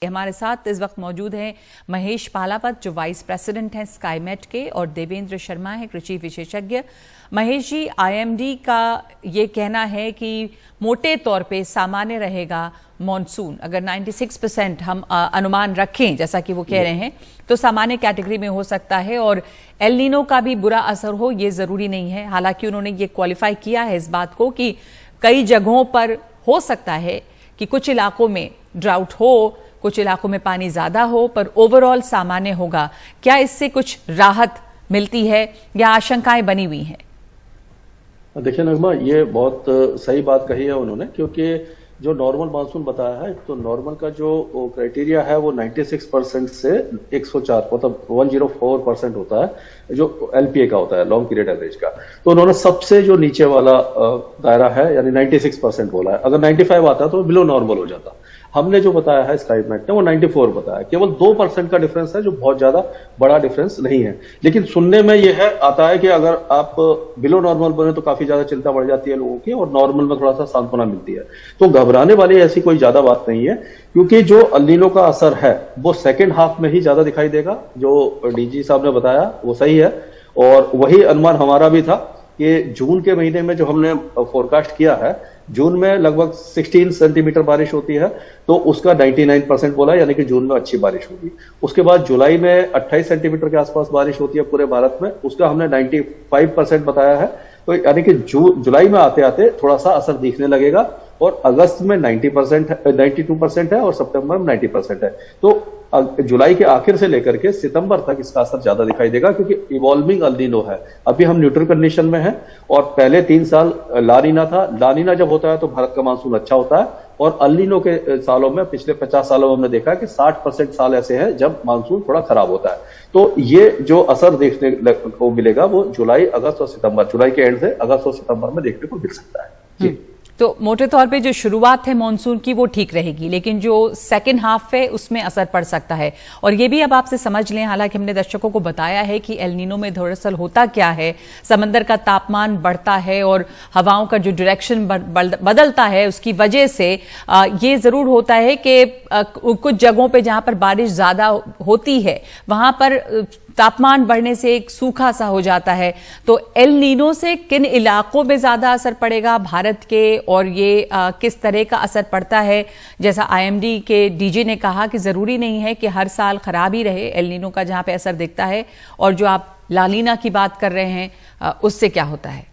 हमारे साथ इस वक्त मौजूद हैं महेश पालावत जो वाइस प्रेसिडेंट हैं स्काईमेट के, और देवेंद्र शर्मा है कृषि विशेषज्ञ। महेश जी, आईएमडी का ये कहना है कि मोटे तौर पे सामान्य रहेगा मॉनसून। अगर 96% हम अनुमान रखें जैसा कि वो कह रहे हैं तो सामान्य कैटेगरी में हो सकता है, और एल नीनो का भी बुरा असर हो ये जरूरी नहीं है। हालांकि उन्होंने ये क्वालिफाई किया है इस बात को कि कई जगहों पर हो सकता है कि कुछ इलाकों में ड्राउट हो, कुछ इलाकों में पानी ज्यादा हो, पर ओवरऑल सामान्य होगा। क्या इससे कुछ राहत मिलती है या आशंकाएं बनी हुई हैं? देखिए नगमा, ये बहुत सही बात कही है उन्होंने, क्योंकि जो नॉर्मल मानसून बताया है तो नॉर्मल का जो क्राइटेरिया है वो 96% से 104 मतलब 104% होता है जो एलपीए का होता है, लॉन्ग पीरियड एवरेज का। तो उन्होंने सबसे जो नीचे वाला दायरा है यानी 96% बोला है। अगर 95 आता तो बिलो नॉर्मल हो जाता। हमने जो बताया है स्काईमेट ने वो 94 बताया। केवल 2% का डिफरेंस है, जो बहुत ज्यादा बड़ा डिफरेंस नहीं है। लेकिन सुनने में यह है आता है कि अगर आप बिलो नॉर्मल बने तो काफी ज्यादा चिंता बढ़ जाती है लोगों की, और नॉर्मल में थोड़ा सा सांत्वना मिलती है। तो घबराने वाली ऐसी कोई ज्यादा बात नहीं है, क्योंकि जो एल नीनो का असर है वो सेकेंड हाफ में ही ज्यादा दिखाई देगा। जो डीजी साहब ने बताया वो सही है, और वही अनुमान हमारा भी था कि जून के महीने में जो हमने फोरकास्ट किया है, जून में लगभग 16 सेंटीमीटर बारिश होती है, तो उसका 99% बोला, यानी कि जून में अच्छी बारिश होगी। उसके बाद जुलाई में 28 सेंटीमीटर के आसपास बारिश होती है पूरे भारत में, उसका हमने 95% बताया है। तो यानी कि जुलाई में आते आते थोड़ा सा असर दिखने लगेगा, और अगस्त में 92% है, और सितंबर में 90% है। तो जुलाई के आखिर से लेकर के सितंबर तक इसका असर ज्यादा दिखाई देगा, क्योंकि इवॉल्विंग एल नीनो है। अभी हम न्यूट्रल कंडीशन में हैं, और पहले 3 साल ला नीना था। ला नीना जब होता है तो भारत का मानसून अच्छा होता है, और एल नीनो के सालों में, पिछले 50 सालों में हमने देखा कि 60% साल ऐसे हैं जब मानसून थोड़ा खराब होता है। तो ये जो असर देखने को मिलेगा वो जुलाई, अगस्त और सितंबर, जुलाई के एंड से अगस्त और सितंबर में देखने को मिल सकता है जी। तो मोटे तौर पे जो शुरुआत है मॉनसून की वो ठीक रहेगी, लेकिन जो सेकंड हाफ है उसमें असर पड़ सकता है। और ये भी अब आपसे समझ लें, हालांकि हमने दर्शकों को बताया है कि एल नीनो में दरअसल होता क्या है, समंदर का तापमान बढ़ता है और हवाओं का जो डायरेक्शन बदलता है उसकी वजह से ये जरूर होता है कि कुछ जगहों पे जहां पर बारिश ज्यादा होती है वहां पर तापमान बढ़ने से एक सूखा सा हो जाता है। तो एल नीनो से किन इलाकों में ज्यादा असर पड़ेगा भारत के, और ये किस तरह का असर पड़ता है? जैसा आईएमडी के डीजी ने कहा कि जरूरी नहीं है कि हर साल खराब ही रहे एल नीनो का जहां पे असर दिखता है, और जो आप ला नीना की बात कर रहे हैं उससे क्या होता है?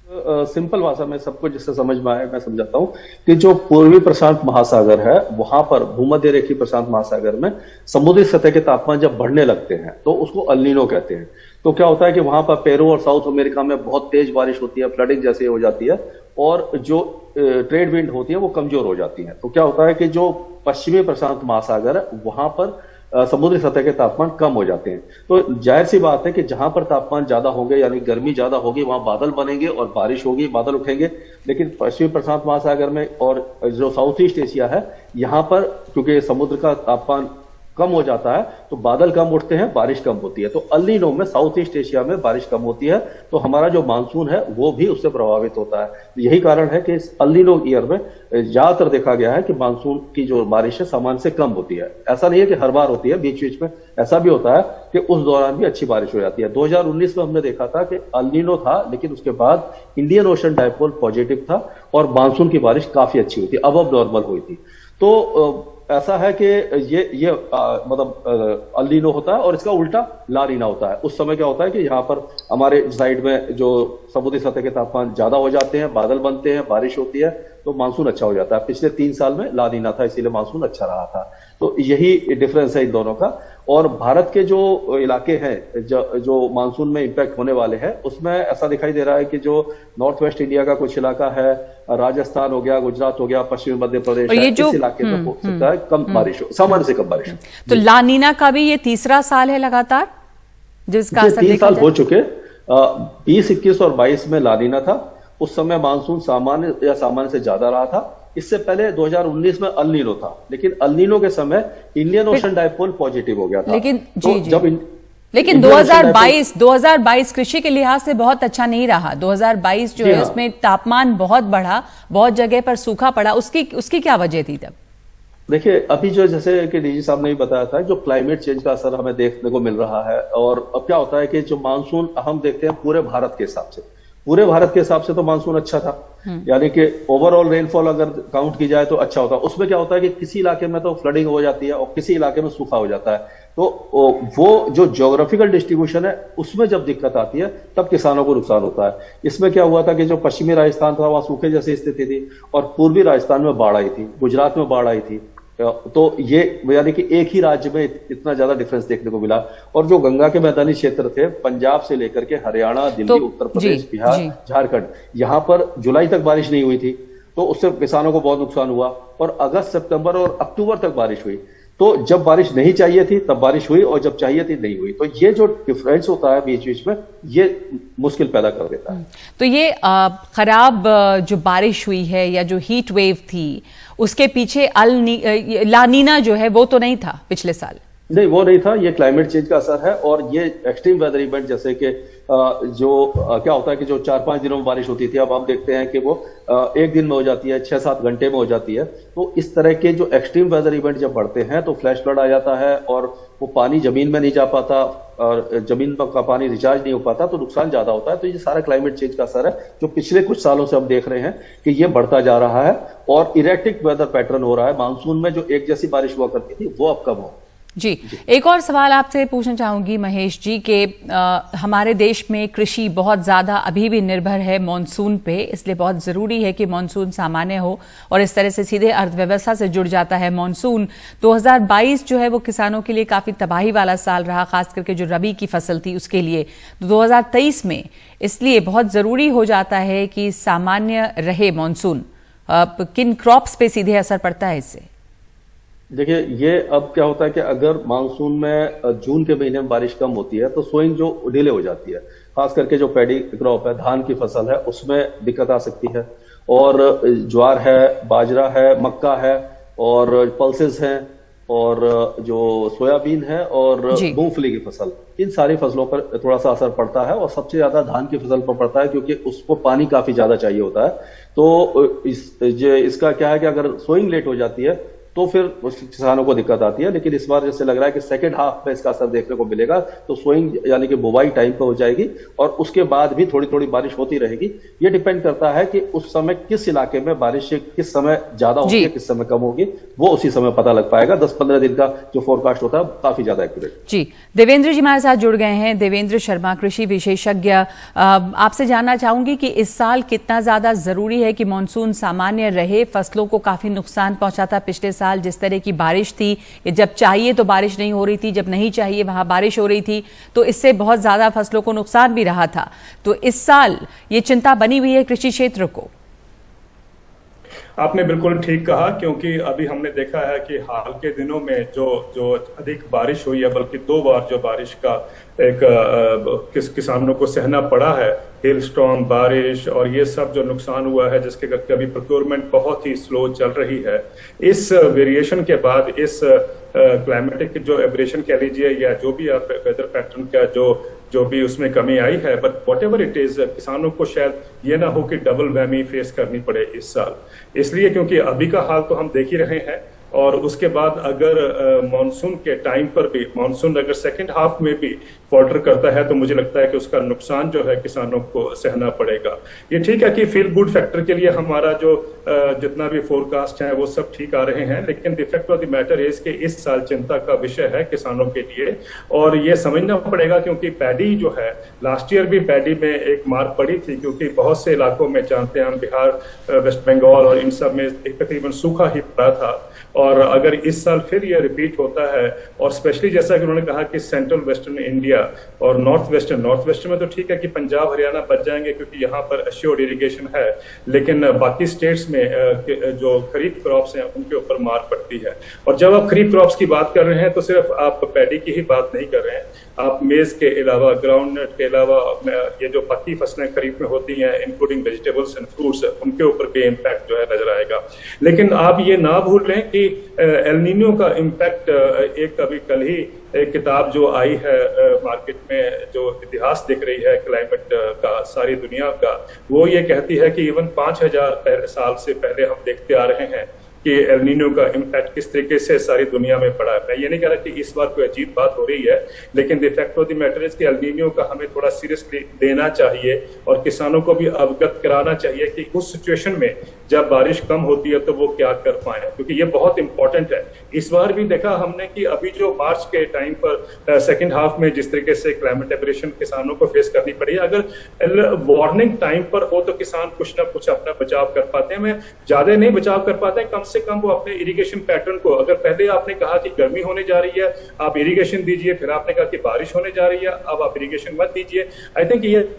सिंपल भाषा में सबको जिससे समझ में आए मैं समझाता हूं कि जो पूर्वी प्रशांत महासागर है, वहां पर भूमध्य रेखीय प्रशांत महासागर में समुद्री सतह के तापमान जब बढ़ने लगते हैं तो उसको एल नीनो कहते हैं। तो क्या होता है कि वहां पर पेरू और साउथ अमेरिका में बहुत तेज बारिश होती है, फ्लडिंग जैसे हो जाती है, और जो ट्रेड विंड होती है वो कमजोर हो जाती है। तो क्या होता है कि जो पश्चिमी प्रशांत महासागर है वहां पर समुद्री सतह के तापमान कम हो जाते हैं। तो जाहिर सी बात है कि जहां पर तापमान ज्यादा होंगे यानी गर्मी ज्यादा होगी, वहां बादल बनेंगे और बारिश होगी, बादल उठेंगे। लेकिन पश्चिमी प्रशांत महासागर में और जो साउथ ईस्ट एशिया है, यहां पर क्योंकि समुद्र का तापमान कम हो जाता है तो बादल कम उठते हैं, बारिश कम होती है। तो एल नीनो में साउथ ईस्ट एशिया में बारिश कम होती है, तो हमारा जो मानसून है वो भी उससे प्रभावित होता है। यही कारण है कि इस एल नीनो ईयर में ज्यादातर देखा गया है कि मानसून की जो बारिश है सामान्य से कम होती है। ऐसा नहीं है कि हर बार होती है, बीच बीच में ऐसा भी होता है कि उस दौरान भी अच्छी बारिश हो जाती है। 2019 में हमने देखा था कि एल नीनो था, लेकिन उसके बाद इंडियन ओशन डायपोल पॉजिटिव था, और मानसून की बारिश काफी अच्छी हुई थी, अबव नॉर्मल हुई थी। तो ऐसा है कि ये मतलब एल नीनो होता है, और इसका उल्टा ला नीना होता है। उस समय क्या होता है कि यहाँ पर हमारे साइड में जो समुद्री सतह के तापमान ज्यादा हो जाते हैं, बादल बनते हैं, बारिश होती है, तो मानसून अच्छा हो जाता है। पिछले 3 साल में ला नीना था, इसीलिए मानसून अच्छा रहा था। तो यही डिफरेंस है इन दोनों का। और भारत के जो इलाके हैं जो मानसून में इंपैक्ट होने वाले हैं, उसमें ऐसा दिखाई दे रहा है कि जो नॉर्थ वेस्ट इंडिया का कुछ इलाका है, राजस्थान हो गया, गुजरात हो गया, पश्चिमी मध्य प्रदेश, इस इलाके में हो सकता है कम बारिश हो, सामान्य से कम बारिश हो। तो ला नीना का भी ये तीसरा साल है लगातार जिसका असर 3 साल हो चुके। 20, 21 और 22 में ला नीना था। उस समय मानसून सामान्य या सामान्य से ज्यादा रहा था। इससे पहले 2019 में एल नीनो था, लेकिन एल नीनो के समय इंडियन ओशन डायपोल पॉजिटिव हो गया था। लेकिन तो जब लेकिन 2022 कृषि के लिहाज से बहुत अच्छा नहीं रहा। 2022 जो है उसमें तापमान बहुत बढ़ा, बहुत जगह पर सूखा पड़ा। उसकी क्या वजह थी तब? देखिए, अभी जो जैसे कि डीजी साहब ने भी बताया था, जो क्लाइमेट चेंज का असर हमें देखने को मिल रहा है। और अब क्या होता है कि जो मानसून हम देखते हैं पूरे भारत के हिसाब से, पूरे भारत के हिसाब से तो मानसून अच्छा था, यानी कि ओवरऑल रेनफॉल अगर काउंट की जाए तो अच्छा होता है। उसमें क्या होता है कि किसी इलाके में तो फ्लडिंग हो जाती है और किसी इलाके में सूखा हो जाता है। तो वो जो ज्योग्राफिकल डिस्ट्रीब्यूशन है उसमें जब दिक्कत आती है तब किसानों को नुकसान होता है। इसमें क्या हुआ था कि जो पश्चिमी राजस्थान था वहां सूखे जैसी स्थिति थी और पूर्वी राजस्थान में बाढ़ आई थी, गुजरात में बाढ़ आई थी। तो ये यानी कि एक ही राज्य में इतना ज्यादा डिफरेंस देखने को मिला। और जो गंगा के मैदानी क्षेत्र थे, पंजाब से लेकर के हरियाणा, दिल्ली, उत्तर प्रदेश, बिहार, झारखंड, यहां पर जुलाई तक बारिश नहीं हुई थी, तो उससे किसानों को बहुत नुकसान हुआ। और अगस्त, सितंबर और अक्टूबर तक बारिश हुई। तो जब बारिश नहीं चाहिए थी तब बारिश हुई और जब चाहिए थी नहीं हुई। तो ये जो डिफरेंस होता है बीच बीच में, ये मुश्किल पैदा कर देता है। तो ये खराब जो बारिश हुई है या जो हीट वेव थी, उसके पीछे लानीना जो है वो तो नहीं था पिछले साल? नहीं, वो नहीं था। ये क्लाइमेट चेंज का असर है। और ये एक्सट्रीम वेदर इवेंट जैसे कि क्या होता है कि जो 4-5 दिनों में बारिश होती थी, अब हम देखते हैं कि वो एक दिन में हो जाती है, 6-7 घंटे में हो जाती है। तो इस तरह के जो एक्सट्रीम वेदर इवेंट जब बढ़ते हैं तो फ्लैश फ्लड आ जाता है और वो पानी जमीन में नहीं जा पाता और जमीन का पानी रिचार्ज नहीं हो पाता, तो नुकसान ज्यादा होता है। तो ये सारा क्लाइमेट चेंज का असर है जो पिछले कुछ सालों से हम देख रहे हैं कि ये बढ़ता जा रहा है और इरेक्टिक वेदर पैटर्न हो रहा है। मानसून में जो एक जैसी बारिश हुआ करती थी वो अब कम हो। जी, एक और सवाल आपसे पूछना चाहूंगी महेश जी के हमारे देश में कृषि बहुत ज्यादा अभी भी निर्भर है मॉनसून पे, इसलिए बहुत जरूरी है कि मॉनसून सामान्य हो और इस तरह से सीधे अर्थव्यवस्था से जुड़ जाता है मॉनसून। 2022 जो है वो किसानों के लिए काफी तबाही वाला साल रहा, खास करके जो रबी की फसल थी उसके लिए। 2023 में इसलिए बहुत जरूरी हो जाता है कि सामान्य रहे मॉनसून। किन क्रॉप्स पे सीधे असर पड़ता है इससे? देखिए, ये अब क्या होता है कि अगर मानसून में जून के महीने में बारिश कम होती है तो सोइंग जो डिले हो जाती है, खास करके जो पैडी क्रॉप है, धान की फसल है, उसमें दिक्कत आ सकती है। और ज्वार है, बाजरा है, मक्का है और पल्सेस हैं और जो सोयाबीन है और मूंगफली की फसल, इन सारी फसलों पर थोड़ा सा असर पड़ता है। और सबसे ज्यादा धान की फसल पर पड़ता है क्योंकि उसको पानी काफी ज्यादा चाहिए होता है। तो इसका क्या है कि अगर सोइंग लेट हो जाती है तो फिर किसानों को दिक्कत आती है। लेकिन इस बार जैसे लग रहा है कि सेकेंड हाफ में इसका असर देखने को मिलेगा, तो सोइंग यानी कि बुवाई टाइम पर हो जाएगी और उसके बाद भी थोड़ी थोड़ी बारिश होती रहेगी। ये डिपेंड करता है कि उस समय किस इलाके में बारिश किस समय ज्यादा होगी, किस समय कम होगी, वो उसी समय पता लग पाएगा। 10-15 दिन का जो फोरकास्ट होता है काफी ज्यादा एक्यूरेट। जी, देवेंद्र जी हमारे साथ जुड़ गए हैं। देवेंद्र शर्मा, कृषि विशेषज्ञ। आपसे जानना चाहूंगी कि इस साल कितना ज्यादा जरूरी है कि मानसून सामान्य रहे? फसलों को काफी नुकसान पहुंचा था पिछले साल, जिस तरह की बारिश थी, जब चाहिए तो बारिश नहीं हो रही थी, जब नहीं चाहिए वहां बारिश हो रही थी, तो इससे बहुत ज्यादा फसलों को नुकसान भी रहा था। तो इस साल ये चिंता बनी हुई है कृषि क्षेत्र को। आपने बिल्कुल ठीक कहा, क्योंकि अभी हमने देखा है कि हाल के दिनों में जो अधिक बारिश हुई है, बल्कि 2 बार जो बारिश का एक किसानों को सहना पड़ा है, हेल स्टॉर्म, बारिश और ये सब जो नुकसान हुआ है, जिसके करके अभी प्रोक्योरमेंट बहुत ही स्लो चल रही है। इस वेरिएशन के बाद, इस क्लाइमेटिक जो एब्रेशन कह लीजिए या जो भी आप वेदर पैटर्न का जो भी उसमें कमी आई है, but what ever it is, किसानों को शायद ये ना हो कि डबल वैमी फेस करनी पड़े इस साल। इसलिए क्योंकि अभी का हाल तो हम देख ही रहे हैं, और उसके बाद अगर मानसून के टाइम पर भी, मानसून अगर सेकंड हाफ में भी फॉल्टर करता है, तो मुझे लगता है कि उसका नुकसान जो है किसानों को सहना पड़ेगा। ये ठीक है कि फील गुड फैक्टर के लिए हमारा जो जितना भी फोरकास्ट है वो सब ठीक आ रहे हैं, लेकिन the fact of the matter is कि इस साल चिंता का विषय है किसानों के लिए। और ये समझना पड़ेगा क्योंकि पैडी जो है, लास्ट ईयर भी पैडी में एक मार पड़ी थी, क्योंकि बहुत से इलाकों में जानते हैं हम, बिहार, वेस्ट बंगाल और इन सब में तकरीबन सूखा ही पड़ा था। और अगर इस साल फिर ये रिपीट होता है, और स्पेशली जैसा कि उन्होंने कहा कि सेंट्रल वेस्टर्न इंडिया और नॉर्थ वेस्टर्न में तो ठीक है कि पंजाब हरियाणा बच जाएंगे क्योंकि यहाँ पर एश्योर्ड इरिगेशन है, लेकिन बाकी स्टेट्स में जो खरीफ क्रॉप्स हैं उनके ऊपर मार पड़ती है। और जब आप खरीफ क्रॉप्स की बात कर रहे हैं तो सिर्फ आप पैडी की ही बात नहीं कर रहे हैं, आप मेज के अलावा, ग्राउंडनट के अलावा ये जो बाकी फसलें खरीफ में होती हैं, इंक्लूडिंग वेजिटेबल्स एंड फ्रूट्स, उनके ऊपर भी इम्पैक्ट जो है नजर आएगा। लेकिन आप ये ना भूल लें कि एल नीनो का इम्पैक्ट, एक अभी कल ही एक किताब जो आई है मार्केट में, जो इतिहास दिख रही है क्लाइमेट का सारी दुनिया का, वो ये कहती है कि इवन 5000 साल से पहले हम देखते आ रहे हैं कि एल नीनो का इम्पैक्ट किस तरीके से सारी दुनिया में पड़ा है। मैं ये नहीं कह रहा कि इस बार कोई अजीब बात हो रही है, लेकिन the fact of the matter is कि एल नीनो का हमें थोड़ा सीरियसली लेना चाहिए और किसानों को भी अवगत कराना चाहिए कि उस सिचुएशन में जब बारिश कम होती है तो वो क्या कर पाए, क्योंकि ये बहुत इंपॉर्टेंट है। इस बार भी देखा हमने कि अभी जो मार्च के टाइम पर सेकेंड हाफ में जिस तरीके से क्लाइमेट एब्रेशन किसानों को फेस करनी पड़ी, अगर वार्निंग टाइम पर हो तो किसान कुछ ना कुछ अपना बचाव कर पाते हैं। मैं ज्यादा नहीं बचाव कर पाते हैं, कम से कम वो अपने इरिगेशन पैटर्न को, अगर पहले आपने कहा कि गर्मी होने जा रही है आप इरिगेशन दीजिए, फिर आपने कहा कि बारिश होने जा रही है अब आप इरिगेशन मत दीजिए, आई थिंक ये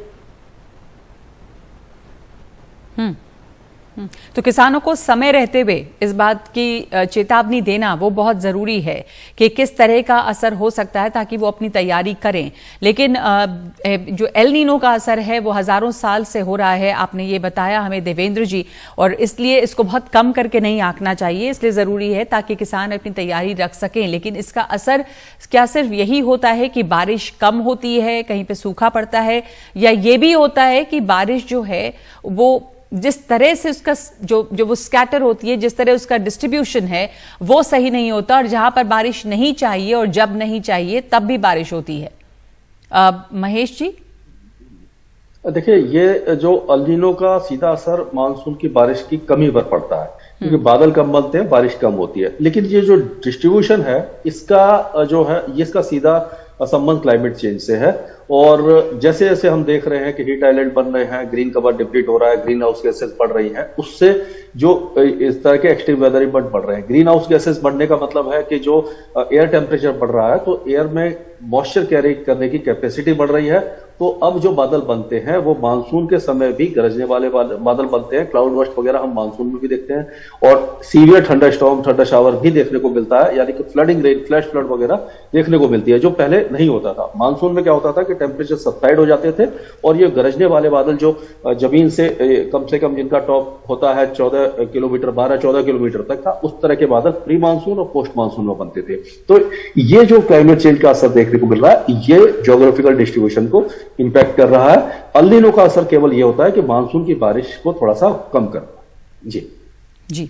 तो किसानों को समय रहते हुए इस बात की चेतावनी देना वो बहुत जरूरी है कि किस तरह का असर हो सकता है ताकि वो अपनी तैयारी करें। लेकिन जो एल नीनो का असर है वो हजारों साल से हो रहा है, आपने ये बताया हमें देवेंद्र जी, और इसलिए इसको बहुत कम करके नहीं आंकना चाहिए, इसलिए जरूरी है ताकि किसान अपनी तैयारी रख सकें। लेकिन इसका असर क्या सिर्फ यही होता है कि बारिश कम होती है, कहीं पे सूखा पड़ता है, या ये भी होता है कि बारिश जो है वो जिस तरह से उसका जो वो स्कैटर होती है, जिस तरह उसका डिस्ट्रीब्यूशन है वो सही नहीं होता, और जहां पर बारिश नहीं चाहिए और जब नहीं चाहिए तब भी बारिश होती है। महेश जी, देखिए ये जो अल नीनो का सीधा असर मानसून की बारिश की कमी पर पड़ता है, क्योंकि बादल कम बनते हैं बारिश कम होती है। लेकिन ये जो डिस्ट्रीब्यूशन है इसका जो है ये इसका सीधा संबंध क्लाइमेट चेंज से है। और जैसे जैसे हम देख रहे हैं कि हीट आइलैंड बन रहे हैं, ग्रीन कवर डिप्लीट हो रहा है, ग्रीन हाउस गैसेस बढ़ रही हैं, उससे जो इस तरह के एक्सट्रीम वेदर इवेंट बढ़ रहे हैं। ग्रीन हाउस गैसेस बढ़ने का मतलब है कि जो एयर टेम्परेचर बढ़ रहा है तो एयर में मॉइस्चर कैरी करने की कैपेसिटी बढ़ रही है। तो अब जो बादल बनते हैं वो मानसून के समय भी गरजने वाले बादल बनते हैं। क्लाउड बर्स्ट वगैरह हम मानसून में भी देखते हैं और severe thunder storm, thunder shower भी देखने को मिलता है, यानी कि फ्लडिंग रेन, फ्लैश फ्लड वगैरह देखने को मिलती है, जो पहले नहीं होता था। मानसून में क्या होता था कि टेम्परेचर सबसाइड हो जाते थे और ये गरजने वाले बादल जो जमीन से कम जिनका टॉप होता है 14 किलोमीटर 12-14 किलोमीटर तक का, उस तरह के बादल प्री मानसून और पोस्ट मानसून में बनते थे। तो ये जो क्लाइमेट चेंज का असर देखने को मिल रहा है ये ज्योग्राफिकल डिस्ट्रीब्यूशन को इंपैक्ट कर रहा है। अल नीनो का असर केवल ये होता है कि मानसून की बारिश को थोड़ा सा कम करना। जी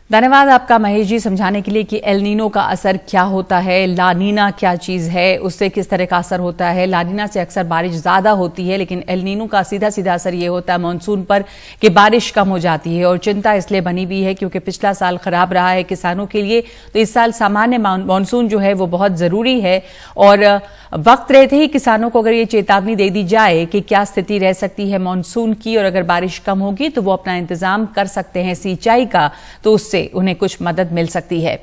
धन्यवाद आपका महेश जी, समझाने के लिए कि एल नीनो का असर क्या होता है, ला नीना क्या चीज है, उससे किस तरह का असर होता है। ला नीना से अक्सर बारिश ज्यादा होती है, लेकिन एल नीनो का सीधा सीधा असर ये होता है मानसून पर कि बारिश कम हो जाती है। और चिंता इसलिए बनी हुई है क्योंकि पिछला साल खराब रहा है किसानों के लिए, तो इस साल सामान्य मानसून जो है वो बहुत जरूरी है। और वक्त रहते ही किसानों को अगर ये चेतावनी दे दी जाए कि क्या स्थिति रह सकती है मानसून की, और अगर बारिश कम होगी तो वो अपना इंतजाम कर सकते हैं सिंचाई का, तो उससे उन्हें कुछ मदद मिल सकती है।